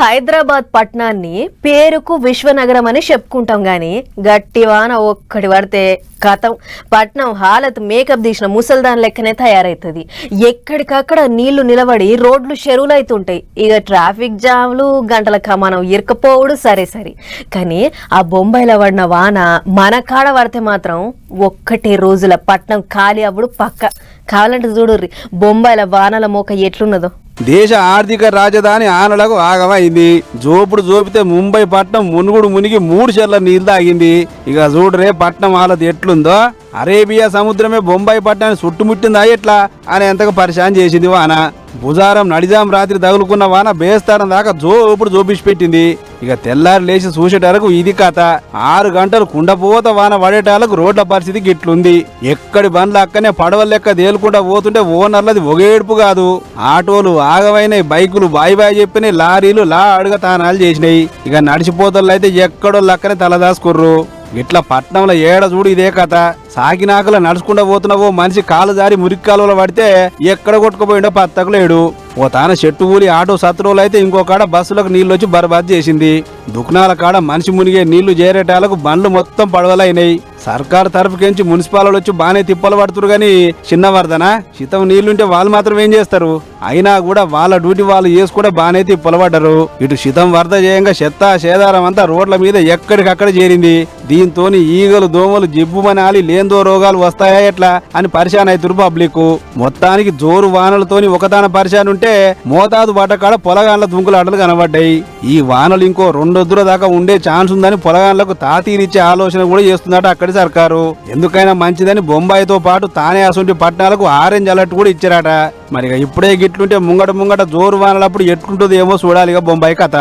హైదరాబాద్ పట్టణాన్ని పేరుకు విశ్వనగరం అని చెప్పుకుంటాం గాని గట్టి వాన ఒక్కటి పడితే కథం పట్నం హాలత్ మేకప్ తీసిన ముసల్దాన్ లెక్కనే తయారైతుంది. ఎక్కడికక్కడ నీళ్లు నిలబడి రోడ్లు చెరువులు అవుతుంటాయి. ఇక ట్రాఫిక్ జామ్లు గంటల కమానం ఇరకపోవుడు సరే కానీ ఆ బొంబాయిలో పడిన వాన మన కాడ పడితే మాత్రం ఒక్కటే రోజుల పట్నం ఖాళీ అప్పుడు పక్క. కావాలంటే చూడుర్రి బొంబాయిల వానల మోక ఎట్లున్నదో. దేశ ఆర్థిక రాజధాని ఆనలకు ఆగమైంది. జోపుడు జోపితే ముంబై పట్నం మునిగి 3 చెర్ల నీళ్ళు తాగింది. ఇక చూడరే పట్నం హాలత్ ఎట్లుందో. అరేబియా సముద్రమే బొంబాయి పట్టణాన్ని చుట్టుముట్టిందా ఎట్లా అని ఎంతగా పరిశాన్ చేసింది వాన. బుజారం నడిజాం రాత్రి తగులుకున్న వాన బేస్తారం దాకా జోపుడు జోపిసి పెట్టింది. ఇక తెల్లారి లేచి చూసేటాలకు ఇది కథ. 6 గంటలు కుండపోత వాన పడేటాలకు రోడ్ల పరిస్థితి గిట్లుంది. ఎక్కడి బండ్లు అక్కనే పడవల లెక్క తేలుకుంటా పోతుంటే ఓనర్లది ఒగేడుపు కాదు. ఆటోలు ఆగమైనాయి, బైకులు బాయ్ బాయ్ చెప్పినాయి, లారీలు అడుగ తానాలు చేసినాయి. ఇక నడిచిపోతలు అయితే ఎక్కడో లక్కనే తలదాసుకుర్రు. ఇట్లా పట్నంలో ఏడ చూడు ఇదే కథ. సాకినాకల నడుచుకుంటా పోతున్నావో మనిషి కాలు జారి మురిక్కాలలో పడితే ఎక్కడ కొట్టుకుపోయిండో పత్తకు లేడు. ఓ తాన చెట్టు ఊలి ఆటో సత్రోలు అయితే ఇంకో కాడ బస్సులకు నీళ్లు వచ్చి బర్బాద్ చేసింది. దుకాణాల కాడ మనిషి మునిగే నీళ్లు చేరేటాలకు బండ్లు మొత్తం పడవలైనాయి. సర్కారు తరఫుకించి మున్సిపాలు వచ్చి బానే తిప్పలు పడుతురు గాని చిన్న వరదనా శీతం నీళ్లుంటే వాళ్ళు మాత్రం ఏం చేస్తారు? అయినా కూడా వాళ్ళ డ్యూటీ వాళ్ళు చేసి కూడా బానే తిప్పలు పడ్డరు. ఇటు శీతం వరద చేయంగా చెత్త సేదారం అంతా రోడ్ల మీద ఎక్కడికక్కడ చేరింది. దీంతో ఈగలు దోమలు జిబ్బుమనాలి లేందో రోగాలు వస్తాయా ఎట్లా అని పరిశాన్ అవుతురు పబ్లిక్. మొత్తానికి జోరు వానలతోని ఒకదాన పరిశాన్ ఉంటే మోతాదు పట్టకాడ పొలగాన్ల దుంకులాటలు కనబడ్డాయి. ఈ వానలు ఇంకో 2 రోజుల దాకా ఉండే ఛాన్స్ ఉందని పొలగాన్లకు తాతీరిచ్చే ఆలోచన కూడా చేస్తుందట అక్కడి సర్కారు. ఎందుకైనా మంచిదని బొంబాయితో పాటు తానే అసొంటి పట్టణాలకు ఆరెంజ్ అలర్ట్ కూడా ఇచ్చారట. మరి ఇప్పుడే గిట్లుంటే ముంగట జోరు వానలప్పుడు ఎట్లుంటుందో ఏమో చూడాలిగా బొంబాయి కథ.